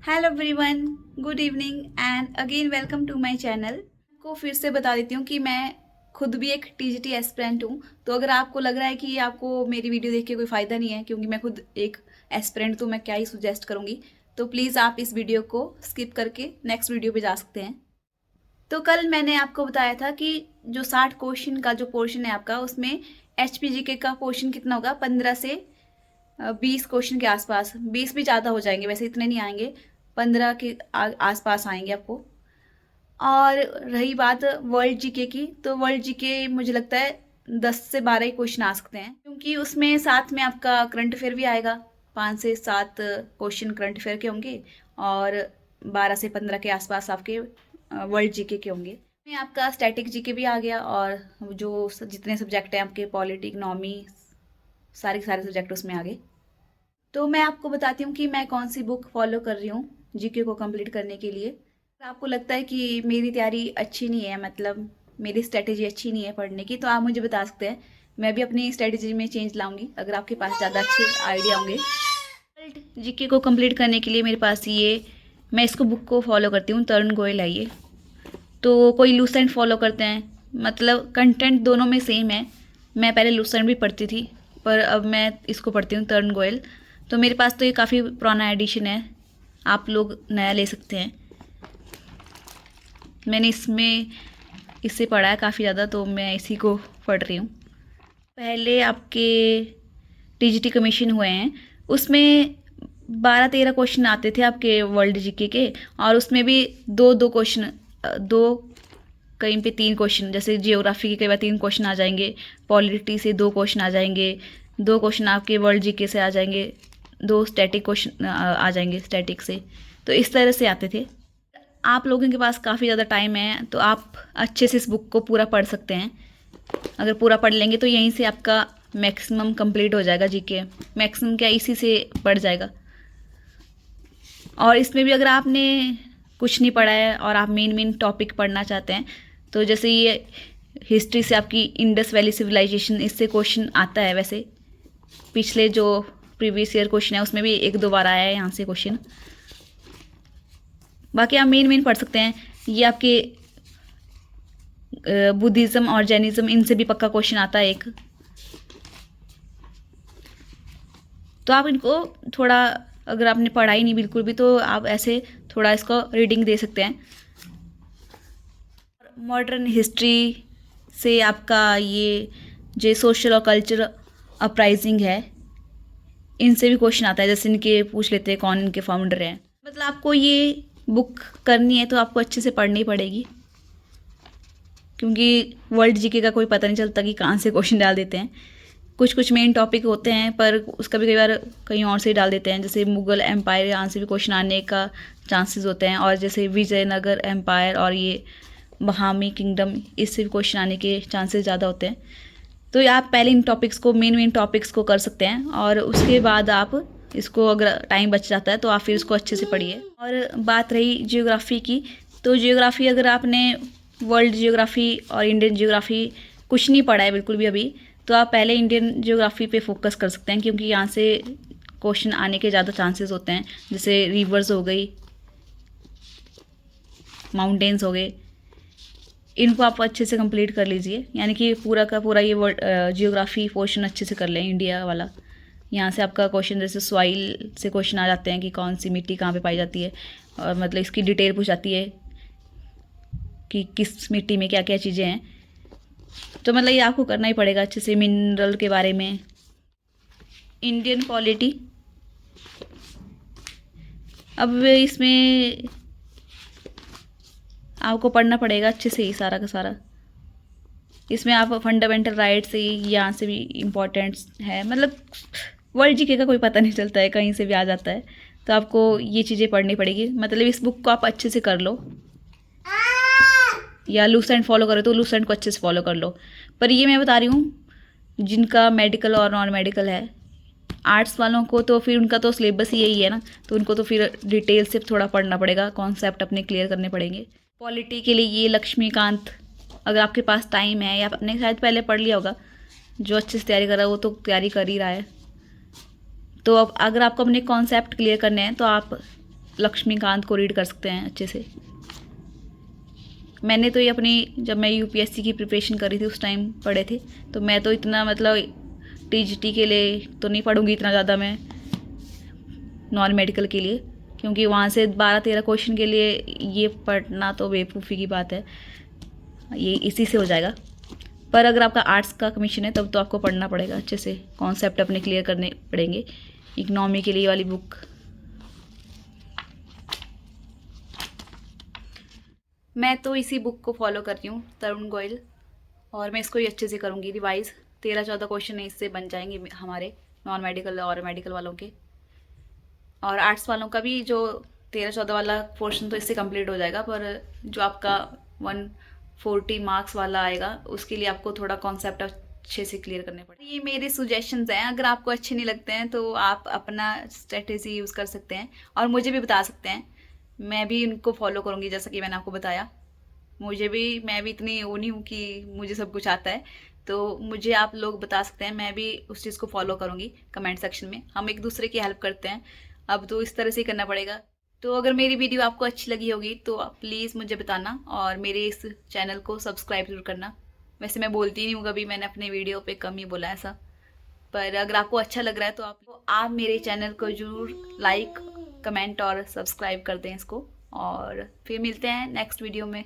Hello everyone, good evening and again welcome to my channel. को फिर से बता देती हूँ कि मैं खुद भी एक टीजीटी एस्पिरेंट हूँ। तो अगर आपको लग रहा है कि आपको मेरी वीडियो देख के कोई फ़ायदा नहीं है क्योंकि मैं खुद एक एस्पिरेंट तो मैं क्या ही सुजेस्ट करूँगी, तो प्लीज़ आप इस वीडियो को स्किप करके नेक्स्ट वीडियो पे जा सकते हैं। तो कल मैंने आपको बताया था कि जो 60 क्वेश्चन का जो पोर्शन है आपका, उसमें एचपीजीके का पोर्शन कितना होगा, 15 से 20 क्वेश्चन के आसपास। 20 भी ज़्यादा हो जाएंगे, वैसे इतने नहीं आएंगे, 15 के आसपास आएंगे आपको। और रही बात वर्ल्ड जीके की, तो वर्ल्ड जीके मुझे लगता है 10 से 12 ही क्वेश्चन आ सकते हैं, क्योंकि उसमें साथ में आपका करंट अफेयर भी आएगा। 5 से 7 क्वेश्चन करंट अफेयर के होंगे और 12 से 15 के आसपास आपके वर्ल्ड जीके के होंगे। में आपका स्टैटिक जीके भी आ गया, और जो जितने सब्जेक्ट हैं आपके, पॉलिटी, इकनॉमी, सारे के सारे सब्जेक्ट उसमें आ गए। तो मैं आपको बताती हूँ कि मैं कौन सी बुक फॉलो कर रही हूँ जीके को कंप्लीट करने के लिए। अगर आपको लगता है कि मेरी तैयारी अच्छी नहीं है, मतलब मेरी स्ट्रेटेजी अच्छी नहीं है पढ़ने की, तो आप मुझे बता सकते हैं। मैं भी अपनी स्ट्रेटेजी में चेंज लाऊंगी अगर आपके पास ज़्यादा अच्छे आइडिया होंगे। जीके को कंप्लीट करने के लिए मेरे पास मैं इसको बुक को फॉलो करती हूँ, तरुण गोयल है ये। तो कोई लूसेंट फॉलो करते हैं, मतलब कंटेंट दोनों में सेम है। मैं पहले लूसेंट भी पढ़ती थी, पर अब मैं इसको पढ़ती हूँ, तरुण गोयल। तो मेरे पास तो ये काफ़ी पुराना एडिशन है, आप लोग नया ले सकते हैं। मैंने इससे पढ़ा है काफ़ी ज़्यादा, तो मैं इसी को पढ़ रही हूँ। पहले आपके टीजीटी कमीशन हुए हैं, उसमें 12-13 क्वेश्चन आते थे आपके वर्ल्ड जीके के, और उसमें भी दो दो क्वेश्चन, दो कहीं पे 3 क्वेश्चन, जैसे जियोग्राफी के कई बार 3 क्वेश्चन आ जाएंगे, पॉलिटी से 2 क्वेश्चन आ जाएंगे, 2 क्वेश्चन आपके वर्ल्ड जीके से आ जाएंगे, 2 स्टैटिक क्वेश्चन आ जाएंगे स्टैटिक से। तो इस तरह से आते थे। आप लोगों के पास काफ़ी ज़्यादा टाइम है, तो आप अच्छे से इस बुक को पूरा पढ़ सकते हैं। अगर पूरा पढ़ लेंगे तो यहीं से आपका मैक्सिमम कंप्लीट हो जाएगा जीके। मैक्सिमम क्या, इसी से पढ़ जाएगा। और इसमें भी अगर आपने कुछ नहीं पढ़ा है और आप मेन टॉपिक पढ़ना चाहते हैं, तो जैसे ये हिस्ट्री से आपकी इंडस वैली सिविलाइजेशन, इससे क्वेश्चन आता है। वैसे पिछले जो प्रीवियस ईयर क्वेश्चन है उसमें भी 1-2 बार आया है यहाँ से क्वेश्चन। बाकी आप मेन पढ़ सकते हैं। ये आपके बुद्धिज़्म और जैनिज़्म, इनसे भी पक्का क्वेश्चन आता है एक। तो आप इनको थोड़ा, अगर आपने पढ़ा ही नहीं बिल्कुल भी, तो आप ऐसे थोड़ा इसको रीडिंग दे सकते हैं। मॉडर्न हिस्ट्री से आपका ये जो सोशल और कल्चर अपराइजिंग है, इनसे भी क्वेश्चन आता है। जैसे इनके पूछ लेते हैं कौन इनके फाउंडर हैं। मतलब आपको ये बुक करनी है तो आपको अच्छे से पढ़नी पड़ेगी, क्योंकि वर्ल्ड जीके का कोई पता नहीं चलता कि कहाँ से क्वेश्चन डाल देते हैं। कुछ मेन टॉपिक होते हैं, पर उसका भी कई बार कहीं और से ही डाल देते हैं। जैसे मुगल एम्पायर, यहाँ से भी क्वेश्चन आने का चांसेस होते हैं। और जैसे विजयनगर एम्पायर और ये बहामी किंगडम, इससे भी क्वेश्चन आने के चांसेस ज़्यादा होते हैं। तो आप पहले इन टॉपिक्स को, मेन टॉपिक्स को कर सकते हैं, और उसके बाद आप इसको, अगर टाइम बच जाता है तो आप फिर इसको अच्छे से पढ़िए। और बात रही जियोग्राफी की, तो जियोग्राफी अगर आपने वर्ल्ड जियोग्राफी और इंडियन जियोग्राफी कुछ नहीं पढ़ा है बिल्कुल भी अभी, तो आप पहले इंडियन जियोग्राफी पे फोकस कर सकते हैं, क्योंकि यहाँ से क्वेश्चन आने के ज़्यादा चांसेस होते हैं। जैसे रिवर्स हो गई, माउंटेन्स हो गए, इनको आप अच्छे से कंप्लीट कर लीजिए। यानी कि पूरा का पूरा ये वर्ल्ड जियोग्राफी पोर्शन अच्छे से कर लें, इंडिया वाला। यहाँ से आपका क्वेश्चन, जैसे सॉइल से क्वेश्चन आ जाते हैं कि कौन सी मिट्टी कहाँ पे पाई जाती है, और मतलब इसकी डिटेल पूछ जाती है कि किस मिट्टी में क्या क्या चीज़ें हैं। तो मतलब ये आपको करना ही पड़ेगा अच्छे से, मिनरल के बारे में। इंडियन पॉलिटी, अब इसमें आपको पढ़ना पड़ेगा अच्छे से ही सारा का सारा। इसमें आप फंडामेंटल राइट से यहाँ से भी इम्पोर्टेंट है, मतलब वर्ल्ड जीके का कोई पता नहीं चलता है, कहीं से भी आ जाता है। तो आपको ये चीज़ें पढ़नी पड़ेगी। मतलब इस बुक को आप अच्छे से कर लो, या लूसेंट फॉलो करो तो लूसेंट को अच्छे से फॉलो कर लो। पर ये मैं बता रही हूँ, जिनका मेडिकल और नॉन मेडिकल है, आर्ट्स वालों को तो फिर उनका तो सिलेबस ही यही है ना, तो उनको तो फिर डिटेल से थोड़ा पढ़ना पड़ेगा, कॉन्सेप्ट अपने क्लियर करने पड़ेंगे। पॉलिटी के लिए ये लक्ष्मीकांत, अगर आपके पास टाइम है, या आपने शायद पहले पढ़ लिया होगा, जो अच्छे से तैयारी कर रहा है वो तो तैयारी कर ही रहा है। तो अब अगर आपको अपने कॉन्सेप्ट क्लियर करने हैं तो आप लक्ष्मीकांत को रीड कर सकते हैं अच्छे से। मैंने तो ये अपनी जब मैं यूपीएससी की प्रिपरेशन करी थी उस टाइम पढ़े थे, तो मैं तो इतना मतलब टीजीटी के लिए तो नहीं पढ़ूंगी इतना ज़्यादा मैं, नॉन मेडिकल के लिए, क्योंकि वहाँ से 12-13 क्वेश्चन के लिए ये पढ़ना तो बेवकूफ़ी की बात है, ये इसी से हो जाएगा। पर अगर आपका आर्ट्स का कमीशन है तब तो आपको पढ़ना पड़ेगा अच्छे से, कॉन्सेप्ट अपने क्लियर करने पड़ेंगे। इकनॉमी के लिए वाली बुक मैं तो इसी बुक को फॉलो कर रही हूँ, तरुण गोयल, और मैं इसको ही अच्छे से करूँगी रिवाइज़। 13-14 क्वेश्चन इससे बन जाएंगे हमारे नॉन मेडिकल और मेडिकल वालों के, और आर्ट्स वालों का भी जो 13-14 वाला पोर्शन तो इससे कंप्लीट हो जाएगा। पर जो आपका 140 मार्क्स वाला आएगा उसके लिए आपको थोड़ा कॉन्सेप्ट अच्छे से क्लियर करने पड़ेंगे। ये मेरे सुजेशंस हैं, अगर आपको अच्छे नहीं लगते हैं तो आप अपना स्ट्रेटेजी यूज़ कर सकते हैं और मुझे भी बता सकते हैं, मैं भी उनको फॉलो करूँगी जैसा कि मैंने आपको बताया। मैं भी इतनी वो नहीं हूँ कि मुझे सब कुछ आता है, तो मुझे आप लोग बता सकते हैं, मैं भी उस चीज़ को फॉलो करूँगी। कमेंट सेक्शन में हम एक दूसरे की हेल्प करते हैं, अब तो इस तरह से ही करना पड़ेगा। तो अगर मेरी वीडियो आपको अच्छी लगी होगी तो प्लीज़ मुझे बताना और मेरे इस चैनल को सब्सक्राइब जरूर करना। वैसे मैं बोलती नहीं हूँ कभी, मैंने अपने वीडियो पे कम ही बोला ऐसा, पर अगर आपको अच्छा लग रहा है तो आप मेरे चैनल को जरूर लाइक, कमेंट और सब्सक्राइब कर दें इसको, और फिर मिलते हैं नेक्स्ट वीडियो में।